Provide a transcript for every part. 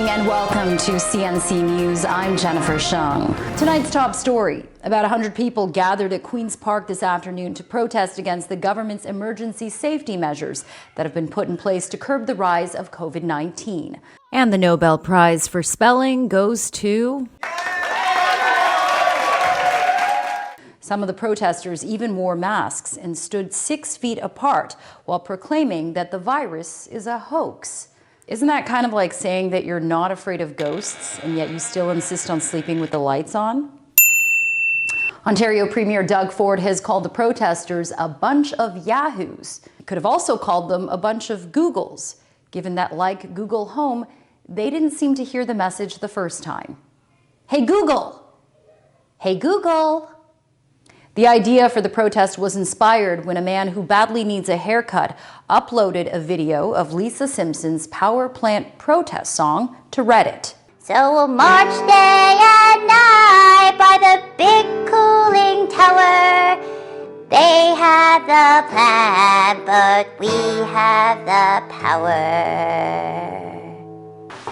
and welcome to CNC News. I'm Jennifer Shung. Tonight's top story. About 100 people gathered at Queen's Park this afternoon to protest against the government's emergency safety measures that have been put in place to curb the rise of COVID-19. And the Nobel Prize for Spelling goes to... Some of the protesters even wore masks and stood 6 feet apart while proclaiming that the virus is a hoax. Isn't that kind of like saying that you're not afraid of ghosts and yet you still insist on sleeping with the lights on? Ontario Premier Doug Ford has called the protesters a bunch of yahoos. He could have also called them a bunch of Googles, given that, like Google Home, they didn't seem to hear the message the first time. Hey Google! Hey Google! The idea for the protest was inspired when a man who badly needs a haircut uploaded a video of Lisa Simpson's power plant protest song to Reddit. So we'll march day and night by the big cooling tower. They have the plan, but we have the power.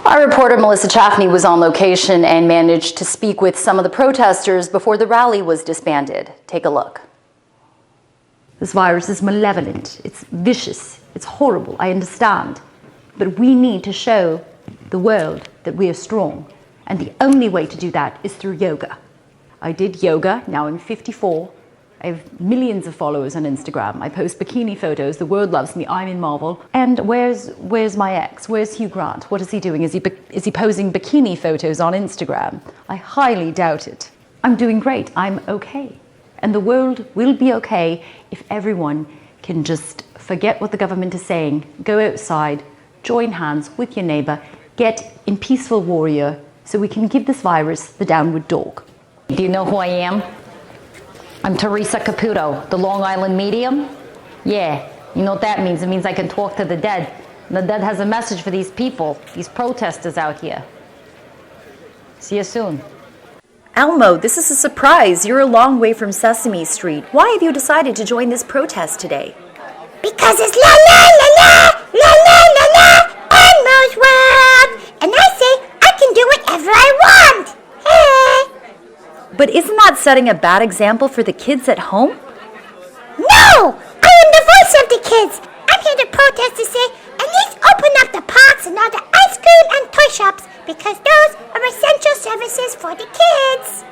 Our reporter Melissa Chaffney was on location and managed to speak with some of the protesters before the rally was disbanded. Take a look. This virus is malevolent, it's vicious, it's horrible, I understand. But we need to show the world that we are strong. And the only way to do that is through yoga. I did yoga, now I'm 54. I have millions of followers on Instagram. I post bikini photos. The world loves me. I'm in Marvel. And where's my ex? Where's Hugh Grant? What is he doing? Is he posing bikini photos on Instagram? I highly doubt it. I'm doing great. I'm okay. And the world will be okay if everyone can just forget what the government is saying, go outside, join hands with your neighbor, get in peaceful warrior so we can give this virus the downward dog. Do you know who I am? I'm Teresa Caputo, the Long Island medium. Yeah, you know what that means? It means I can talk to the dead. And the dead has a message for these people, these protesters out here. See you soon. Elmo, this is a surprise. You're a long way from Sesame Street. Why have you decided to join this protest today? Because it's la la la la, la la la la, Elmo's world. And I say I can do whatever I want. Hey. But isn't that setting a bad example for the kids at home? No! I am the voice of the kids. I'm here to protest to say, at least open up the parks and all the ice cream and toy shops, because those are essential services for the kids.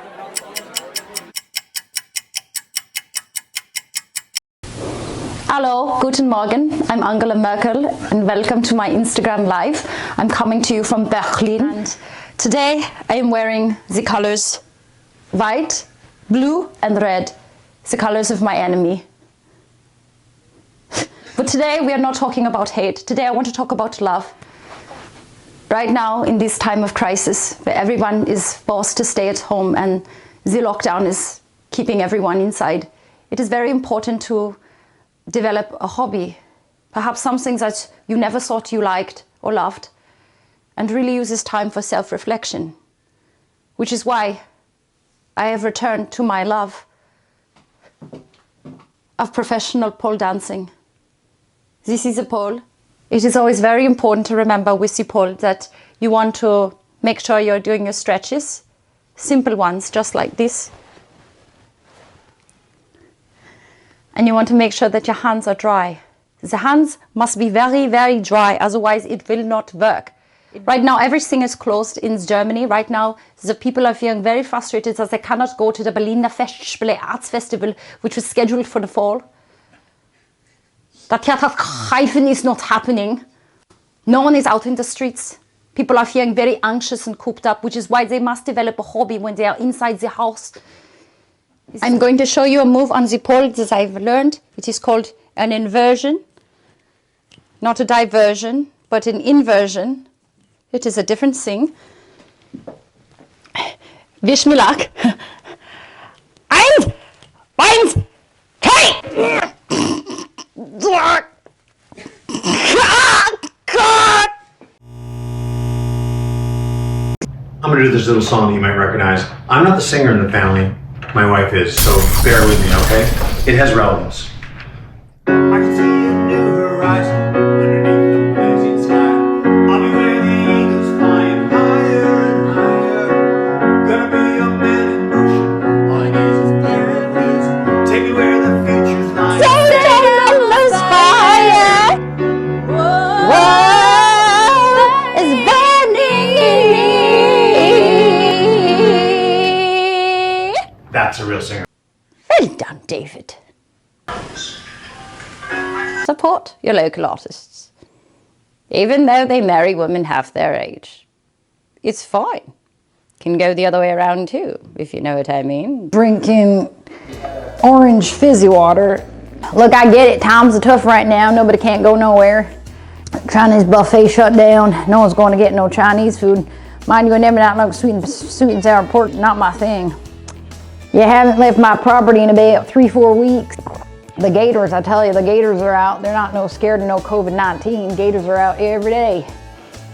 Hello, guten Morgen. I'm Angela Merkel and welcome to my Instagram Live. I'm coming to you from Berlin. And today I am wearing the colors white, blue and red, the colors of my enemy. But today we are not talking about hate. Today I want to talk about love. Right now, in this time of crisis, where everyone is forced to stay at home and the lockdown is keeping everyone inside, it is very important to develop a hobby, perhaps something that you never thought you liked or loved, and really use this time for self-reflection, which is why I have returned to my love of professional pole dancing. This is a pole. It is always very important to remember with the pole that you want to make sure you're doing your stretches, simple ones, just like this. And you want to make sure that your hands are dry. The hands must be very, very dry, otherwise it will not work. Right now, everything is closed in Germany. Right now, the people are feeling very frustrated that they cannot go to the Berliner Festspiele Arts Festival, which was scheduled for the fall. That Theatergreifen is not happening. No one is out in the streets. People are feeling very anxious and cooped up, which is why they must develop a hobby when they are inside the house. I'm going to show you a move on the pole that I've learned. It is called an inversion, not a diversion, but an inversion. It is a different thing. Wish me luck. Eins, zwei. I'm going to do this little song that you might recognize. I'm not the singer in the family. My wife is, so bear with me, okay? It has relevance. I can see a new horizon underneath the blazing sky. I'll be where the eagles flying high. a real singer. Well done, David. Support your local artists. Even though they marry women half their age. It's fine. Can go the other way around too, if you know what I mean. Drinking orange fizzy water. Look, I get it, times are tough right now, nobody can't go nowhere. Chinese buffet shut down, no one's going to get no Chinese food. Mind you, I never not like sweet and sour pork, not my thing. You haven't left my property in about 3-4 weeks. The gators, I tell you, the gators are out. They're not no scared of no COVID-19. Gators are out every day.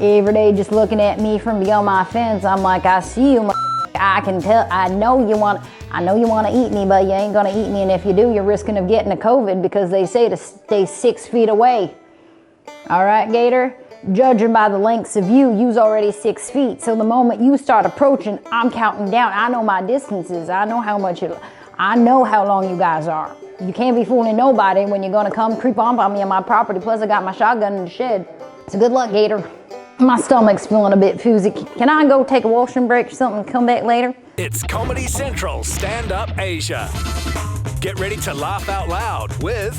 Every day just looking at me from beyond my fence. I'm like, I see you, I can tell, I know you want to eat me, but you ain't gonna eat me, and if you do, you're risking of getting a COVID because they say to stay 6 feet away. All right, Gator? Judging by the lengths of you's already 6 feet. So the moment you start approaching, I'm counting down. I know my distances. I know how long you guys are. You can't be fooling nobody when you're gonna come creep on by me on my property. Plus I got my shotgun in the shed. So good luck, Gator. My stomach's feeling a bit foozy. Can I go take a washroom break or something and come back later? It's Comedy Central Stand Up Asia. Get ready to laugh out loud with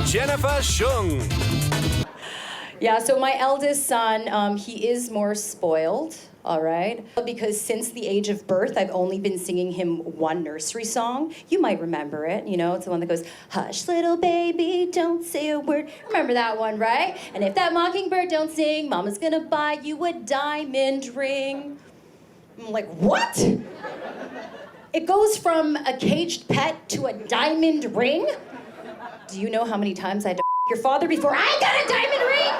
Jennifer Shung. Yeah, so my eldest son, he is more spoiled, all right? Because since the age of birth, I've only been singing him one nursery song. You might remember it, you know, it's the one that goes, hush, little baby, don't say a word. Remember that one, right? And if that mockingbird don't sing, mama's gonna buy you a diamond ring. I'm like, what? It goes from a caged pet to a diamond ring? Do you know how many times I had to your father before I got a diamond ring?